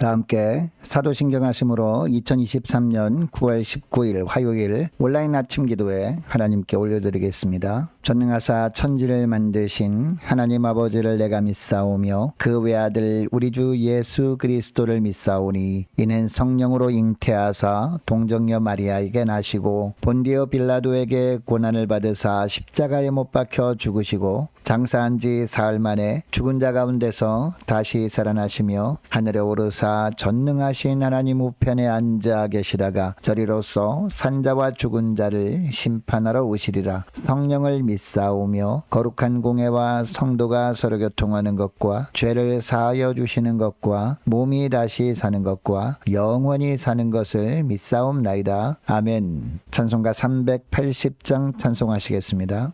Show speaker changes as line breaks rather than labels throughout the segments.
다 함께 사도신경 하심으로 2023년 9월 19일 화요일 온라인 아침 기도에 하나님께 올려드리겠습니다. 전능하사 천지를 만드신 하나님 아버지를 내가 믿사오며 그 외아들 우리 주 예수 그리스도를 믿사오니 이는 성령으로 잉태하사 동정녀 마리아에게 나시고 본디오 빌라도에게 고난을 받으사 십자가에 못 박혀 죽으시고 장사한 지 사흘 만에 죽은 자 가운데서 다시 살아나시며 하늘에 오르사 전능하신 하나님 우편에 앉아 계시다가 저리로서 산자와 죽은 자를 심판하러 오시리라. 성령을 믿사오며 거룩한 공회와 성도가 서로 교통하는 것과 죄를 사하여 주시는 것과 몸이 다시 사는 것과 영원히 사는 것을 믿사옵나이다. 아멘. 찬송가 380장 찬송하시겠습니다.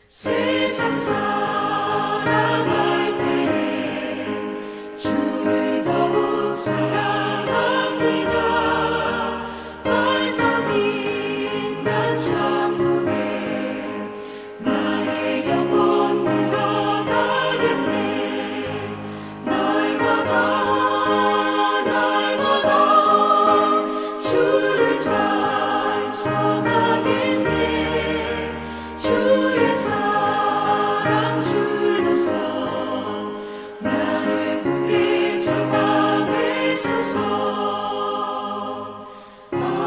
세상 살아갈 때 주를 더욱 사랑합니다. 밝고 빛난 천국에 나의 영혼 들어가겠네. 날마다 주를 찬송하겠네. 주의 사랑 줄로서 나를 굳게 잡아 매소서. 아멘.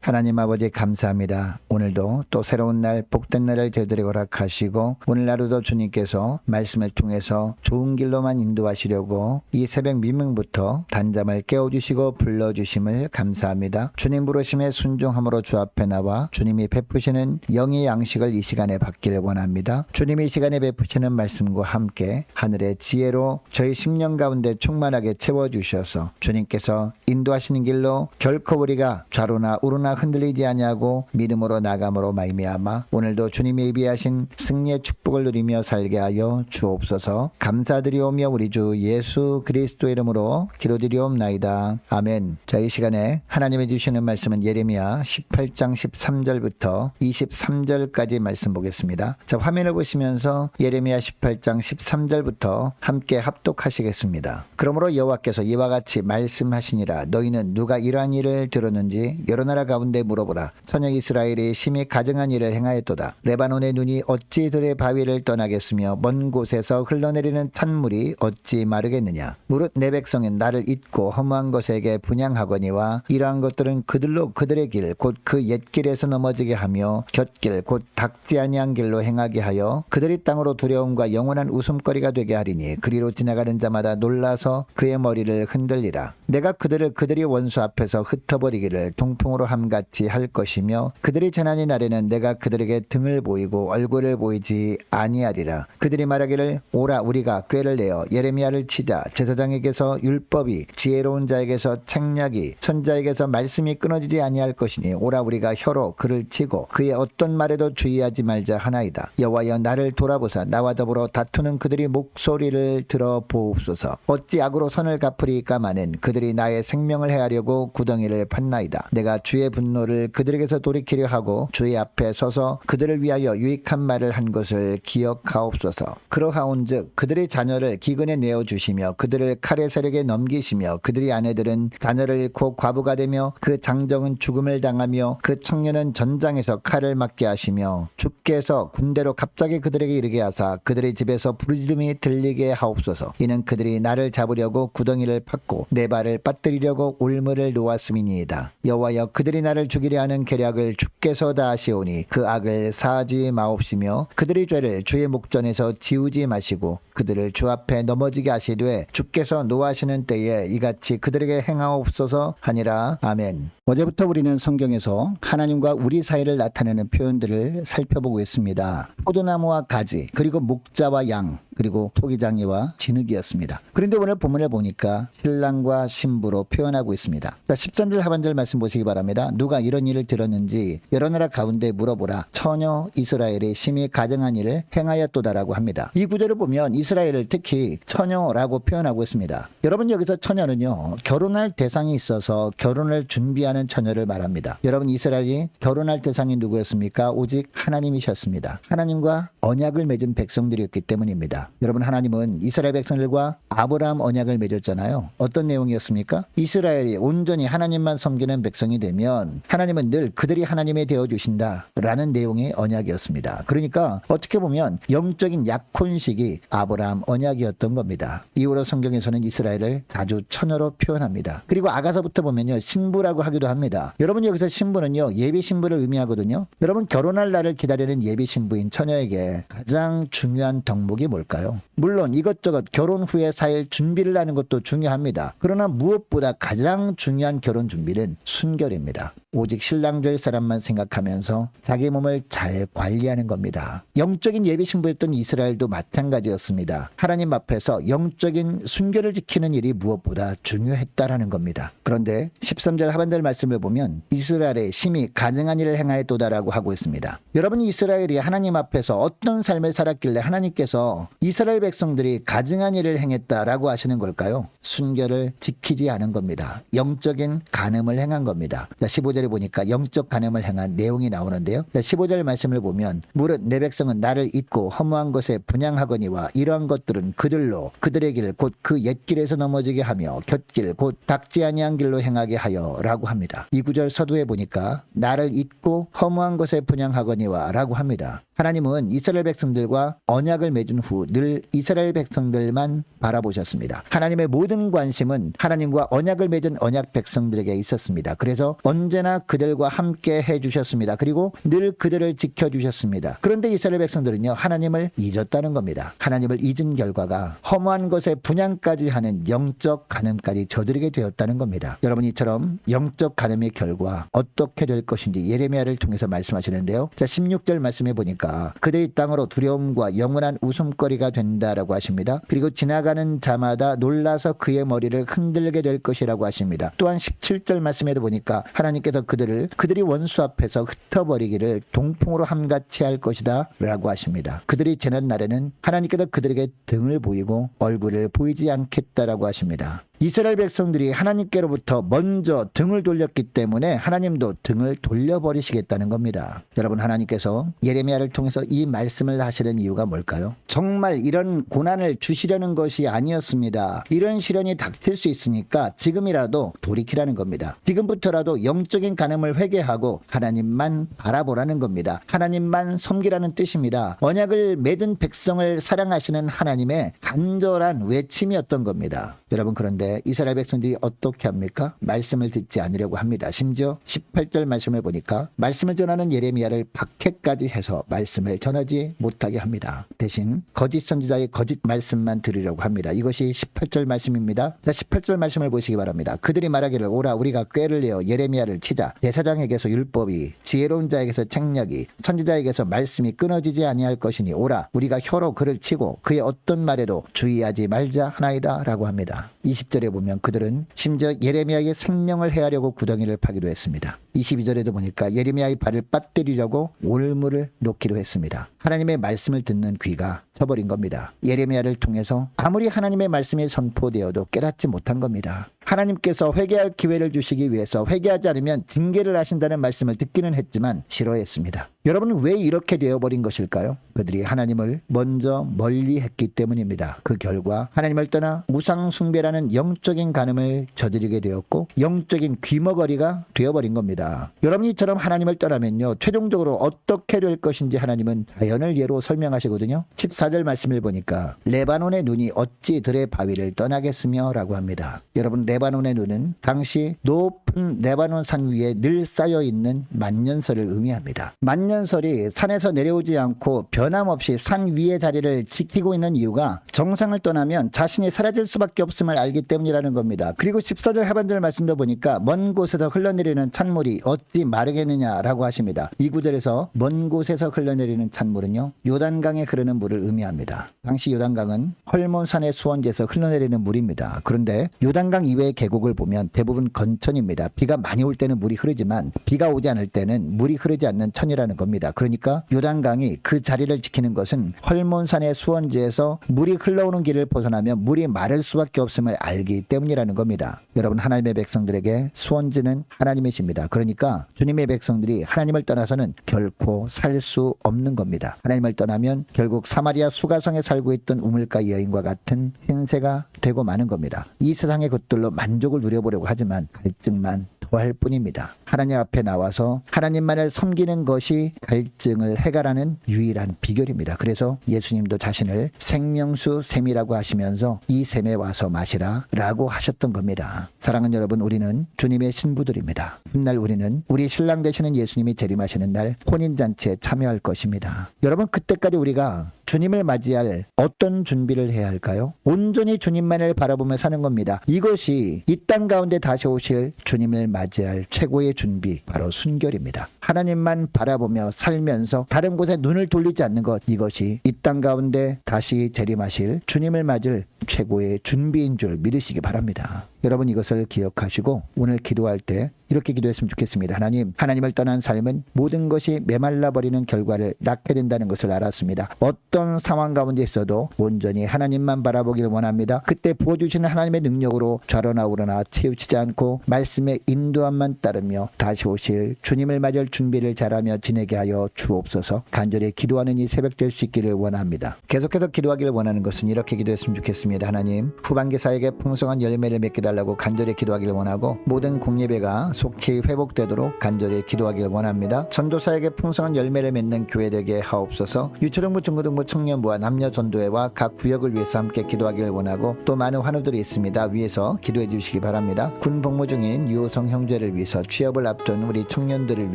하나님 아버지 감사합니다. 오늘도 또 새로운 날 복된 날을 저희들에게 허락하시고 오늘 하루도 주님께서 말씀을 통해서 좋은 길로만 인도하시려고 이 새벽 미명부터 단잠을 깨워주시고 불러주심을 감사합니다. 주님 부르심에 순종함으로 주 앞에 나와 주님이 베푸시는 영의 양식을 이 시간에 받기를 원합니다. 주님이 이 시간에 베푸시는 말씀과 함께 하늘의 지혜로 저희 심령 가운데 충만하게 채워주셔서 주님께서 인도하시는 길로 결코 우리가 좌로나 우로나 흔들리지 아니하고 믿음으로 나감으로 말미암아 오늘도 주님이 예비하신 승리의 축복을 누리며 살게 하여 주옵소서. 감사드리오며 우리 주 예수 그리스도 이름으로 기도드리옵나이다. 아멘. 자, 이 시간에 하나님이 주시는 말씀은 예레미야 18장 13절부터 23절까지 말씀 보겠습니다. 자, 화면을 보시면서 예레미야 18장 13절부터 함께 합독하시겠습니다. 그러므로 여호와께서 이와 같이 말씀하시니라. 너희는 누가 이러한 일을 들었는지 여러 나라 가운데 물어보라. 천역 이스라엘이 심히 가증한 일을 행하였도다. 레바논의 눈이 어찌 들의 바위를 떠나겠으며 먼 곳에서 흘러내리는 찬물이 어찌 마르겠느냐. 무릇 내 백성은 나를 잊고 허무한 것에게 분향하거니와 이러한 것들은 그들로 그들의 길 곧 그 옛길에서 넘어지게 하며 곁길 곧 닦지 아니한 길로 행하게 하여 그들이 땅으로 두려움과 영원한 웃음거리가 되게 하리니 그리로 지나가는 자마다 놀라서 그의 머리를 흔들리라. 내가 그들을 그들이 원수 앞에서 흩어버리기를 동풍으로 함같이 할 것이며 그들이 재난이 날에는 내가 그들에게 등을 보이고 얼굴을 보이지 아니하리라. 그들이 말하기를 오라 우리가 꾀를 내어 예레미야를 치자. 제사장에게서 율법이 지혜로운 자에게서 책략이 선자에게서 말씀이 끊어지지 아니할 것이니 오라 우리가 혀로 그를 치고 그의 어떤 말에도 주의하지 말자 하나이다. 여호와여 나를 돌아보사 나와 더불어 다투는 그들이 목소리를 들어 보옵소서. 어찌 악으로 선을 갚으리까마는 그들이 나의 생명을 해하려고 구덩이를 팠나이다. 내가 주의 분노를 그들에게서 돌이키려 하고 주의 앞에 서서 그들을 위하여 유익한 말을 한 것을 기억하옵소서. 그러하온즉 그들의 자녀를 기근에 내어주시며 그들을 칼의 세력에 넘기시며 그들의 아내들은 자녀를 잃고 과부가 되며 그 장정은 죽음을 당하며 그 청년은 전장에서 칼을 맞게 하시며 주께서 군대로 갑자기 그들에게 이르게 하사 그들의 집에서 부르짖음이 들리게 하옵소서. 이는 그들이 나를 잡으려고 구덩이를 팠고 내 발을 빠뜨리려고 올무를 놓았음이니이다. 여호와여 그들이 나를 죽이려 하는 계략을 주께서 다 아시오니 그 악을 사하지 마옵시며 그들의 죄를 주의 목전에서 지우지 마시고 그들을 주 앞에 넘어지게 하시되 주께서 노하시는 때에 이같이 그들에게 행하옵소서 하니라. 아멘. 어제부터 우리는 성경에서 하나님과 우리 사이를 나타내는 표현들을 살펴보고 있습니다. 포도나무와 가지, 그리고 목자와 양, 그리고 토기장이와 진흙이었습니다. 그런데 오늘 본문을 보니까 신랑과 신부로 표현하고 있습니다. 자, 13절 하반절 말씀 보시기 바랍니다. 누가 이런 일을 들었는지 여러 나라 가운데 물어보라. 처녀 이스라엘이 심히 가증한 일을 행하였도다라고 합니다. 이 구절을 보면 이스라엘을 특히 처녀라고 표현하고 있습니다. 여러분 여기서 처녀는요 결혼할 대상이 있어서 결혼을 준비하는 처녀를 말합니다. 여러분 이스라엘이 결혼할 대상이 누구였습니까? 오직 하나님이셨습니다. 하나님과 언약을 맺은 백성들이었기 때문입니다. 여러분 하나님은 이스라엘 백성들과 아브라함 언약을 맺었잖아요. 어떤 내용이었습니까? 이스라엘이 온전히 하나님만 섬기는 백성이 되면 하나님은 늘 그들이 하나님이 되어주신다 라는 내용의 언약이었습니다. 그러니까 어떻게 보면 영적인 약혼식이 아브라함 언약이었던 겁니다. 이후로 성경에서는 이스라엘을 자주 처녀로 표현합니다. 그리고 아가서부터 보면요 신부라고 하기도 합니다. 여러분 여기서 신부는요 예비 신부를 의미하거든요. 여러분 결혼할 날을 기다리는 예비 신부인 처녀에게 가장 중요한 덕목이 뭘까요? 물론 이것저것 결혼 후에 살 준비를 하는 것도 중요합니다. 그러나 무엇보다 가장 중요한 결혼 준비는 순결입니다. 오직 신랑 될 사람만 생각하면서 자기 몸을 잘 관리하는 겁니다. 영적인 예비 신부였던 이스라엘도 마찬가지였습니다. 하나님 앞에서 영적인 순결을 지키는 일이 무엇보다 중요했다라는 겁니다. 그런데 13절 하반절 말씀을 보면 이스라엘의 심히 가증한 일을 행하였도다라고 하고 있습니다. 여러분 이스라엘이 하나님 앞에서 어떤 삶을 살았길래 하나님께서 이스라엘 백성들이 가증한 일을 행했다라고 하시는 걸까요? 순결을 지키지 않은 겁니다. 영적인 간음을 행한 겁니다. 자, 15절에 보니까 영적 간음을 행한 내용이 나오는데요. 자, 15절 말씀을 보면 무릇 내 백성은 나를 잊고 허무한 것에 분향하거니와 이러한 것들은 그들로 그들의 길 곧 그 옛길에서 넘어지게 하며 곁길 곧 닦지 아니한 길로 행하게 하여 라고 합니다. 이 구절 서두에 보니까 나를 잊고 허무한 것에 분향하거니와 라고 합니다. 하나님은 이스라엘 백성들과 언약을 맺은 후 늘 이스라엘 백성들만 바라보셨습니다. 하나님의 모든 관심은 하나님과 언약을 맺은 언약 백성들에게 있었습니다. 그래서 언제나 그들과 함께 해주셨습니다. 그리고 늘 그들을 지켜주셨습니다. 그런데 이스라엘 백성들은요 하나님을 잊었다는 겁니다. 하나님을 잊은 결과가 허무한 것에 분향까지 하는 영적 간음까지 저지르게 되었다는 겁니다. 여러분 이처럼 영적 간음의 결과 어떻게 될 것인지 예레미야를 통해서 말씀하시는데요. 자 16절 말씀해 보니까 그들이 땅으로 두려움과 영원한 웃음거리가 된다라고 하십니다. 그리고 지나가는 자마다 놀라서 그의 머리를 흔들게 될 것이라고 하십니다. 또한 17절 말씀에도 보니까 하나님께서 그들이 원수 앞에서 흩어버리기를 동풍으로 함같이 할 것이다 라고 하십니다. 그들이 재난 날에는 하나님께서 그들에게 등을 보이고 얼굴을 보이지 않겠다라고 하십니다. 이스라엘 백성들이 하나님께로부터 먼저 등을 돌렸기 때문에 하나님도 등을 돌려버리시겠다는 겁니다. 여러분 하나님께서 예레미야를 통해서 이 말씀을 하시는 이유가 뭘까요? 정말 이런 고난을 주시려는 것이 아니었습니다. 이런 시련이 닥칠 수 있으니까 지금이라도 돌이키라는 겁니다. 지금부터라도 영적인 간음을 회개하고 하나님만 바라보라는 겁니다. 하나님만 섬기라는 뜻입니다. 언약을 맺은 백성을 사랑하시는 하나님의 간절한 외침이었던 겁니다. 여러분 그런데 그런데 이스라엘 백성들이 어떻게 합니까? 말씀을 듣지 않으려고 합니다. 심지어 18절 말씀을 보니까 말씀을 전하는 예레미야를 박해까지 해서 말씀을 전하지 못하게 합니다. 대신 거짓 선지자의 거짓 말씀만 들으려고 합니다. 이것이 18절 말씀입니다. 자, 18절 말씀을 보시기 바랍니다. 그들이 말하기를 오라 우리가 꾀를 내어 예레미야를 치자. 제사장에게서 율법이 지혜로운 자에게서 책략이 선지자에게서 말씀이 끊어지지 아니할 것이니 오라 우리가 혀로 그를 치고 그의 어떤 말에도 주의하지 말자 하나이다 라고 합니다. 20절에 보면 그들은 심지어 예레미야에게 생명을 해하려고 구덩이를 파기도 했습니다. 22절에도 보니까 예레미야의 발을 빠뜨리려고 올무를 놓기로 했습니다. 하나님의 말씀을 듣는 귀가 져버린 겁니다. 예레미야를 통해서 아무리 하나님의 말씀이 선포되어도 깨닫지 못한 겁니다. 하나님께서 회개할 기회를 주시기 위해서 회개하지 않으면 징계를 하신다는 말씀을 듣기는 했지만 싫어했습니다. 여러분 왜 이렇게 되어버린 것일까요? 그들이 하나님을 먼저 멀리했기 때문입니다. 그 결과 하나님을 떠나 우상 숭배라는 영적인 간음을 저지르게 되었고 영적인 귀머거리가 되어버린 겁니다. 여러분이 이처럼 하나님을 떠나면요 최종적으로 어떻게 될 것인지 하나님은 자연을 예로 설명하시거든요. 14절 말씀을 보니까 레바논의 눈이 어찌 들의 바위를 떠나겠으며 라고 합니다. 여러분 레바논의 눈은 당시 높은 레바논 산 위에 늘 쌓여있는 만년설을 의미합니다. 만년설이 산에서 내려오지 않고 변함없이 산 위의 자리를 지키고 있는 이유가 정상을 떠나면 자신이 사라질 수밖에 없음을 알기 때문이라는 겁니다. 그리고 14절 하반절 말씀도 보니까 먼 곳에서 흘러내리는 찬물이 어찌 마르겠느냐라고 하십니다. 이 구절에서 먼 곳에서 흘러내리는 찬물은요 요단강에 흐르는 물을 의미합니다. 당시 요단강은 헐몬산의 수원지에서 흘러내리는 물입니다. 그런데 요단강 이외의 계곡을 보면 대부분 건천입니다. 비가 많이 올 때는 물이 흐르지만 비가 오지 않을 때는 물이 흐르지 않는 천이라는 겁니다. 그러니까 요단강이 그 자리를 지키는 것은 헐몬산의 수원지에서 물이 흘러오는 길을 벗어나면 물이 마를 수밖에 없음을 알기 때문이라는 겁니다. 여러분 하나님의 백성들에게 수원지는 하나님이십니다. 그러니까 주님의 백성들이 하나님을 떠나서는 결코 살 수 없는 겁니다. 하나님을 떠나면 결국 사마리아 수가성에 살고 있던 우물가 여인과 같은 신세가 되고 마는 겁니다. 이 세상의 것들로 만족을 누려보려고 하지만 갈증만 더할 뿐입니다. 하나님 앞에 나와서 하나님만을 섬기는 것이 갈증을 해결하는 유일한 비결입니다. 그래서 예수님도 자신을 생명수 샘이라고 하시면서 이 샘에 와서 마시라 라고 하셨던 겁니다. 사랑하는 여러분 우리는 주님의 신부들입니다. 훗날 우리는 우리 신랑 되시는 예수님이 재림하시는 날 혼인잔치에 참여할 것입니다. 여러분 그때까지 우리가 주님을 맞이할 어떤 준비를 해야 할까요? 온전히 주님만을 바라보며 사는 겁니다. 이것이 이 땅 가운데 다시 오실 주님을 맞이할 최고의 준비 바로 순결입니다. 하나님만 바라보며 살면서 다른 곳에 눈을 돌리지 않는 것 이것이 이 땅 가운데 다시 재림하실 주님을 맞을 최고의 준비인 줄 믿으시기 바랍니다. 여러분 이것을 기억하시고 오늘 기도할 때 이렇게 기도했으면 좋겠습니다. 하나님, 하나님을 떠난 삶은 모든 것이 메말라버리는 결과를 낳게 된다는 것을 알았습니다. 어떤 상황 가운데 있어도 온전히 하나님만 바라보길 원합니다. 그때 부어주시는 하나님의 능력으로 좌로나 우로나 치우치지 않고 말씀의 인도함만 따르며 다시 오실 주님을 맞을 준비를 잘하며 지내게 하여 주옵소서. 간절히 기도하는 이 새벽 될 수 있기를 원합니다. 계속해서 기도하기를 원하는 것은 이렇게 기도했으면 좋겠습니다. 하나님, 후반기 사역에 풍성한 열매를 맺게 달라고 간절히 기도하기를 원하고 모든 공예배가 속히 회복되도록 간절히 기도하기를 원합니다. 전도사에게 풍성한 열매를 맺는 교회 되게 하옵소서. 유초등부 중고등부 청년부와 남녀 전도회와 각 구역을 위해서 함께 기도하기를 원하고 또 많은 환우들이 있습니다. 위에서 기도해 주시기 바랍니다. 군 복무 중인 유호성 형제를 위해서 취업을 앞둔 우리 청년들을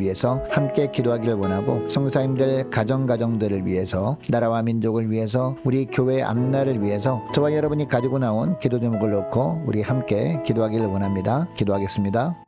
위해서 함께 기도하기를 원하고 성사님들 가정들을 위해서 나라와 민족을 위해서 우리 교회 앞날을 위해서 저와 여러분이 가지고 나온 기도 제목을 놓고 우리 함께 기도하기를 원합니다. 기도하겠습니다.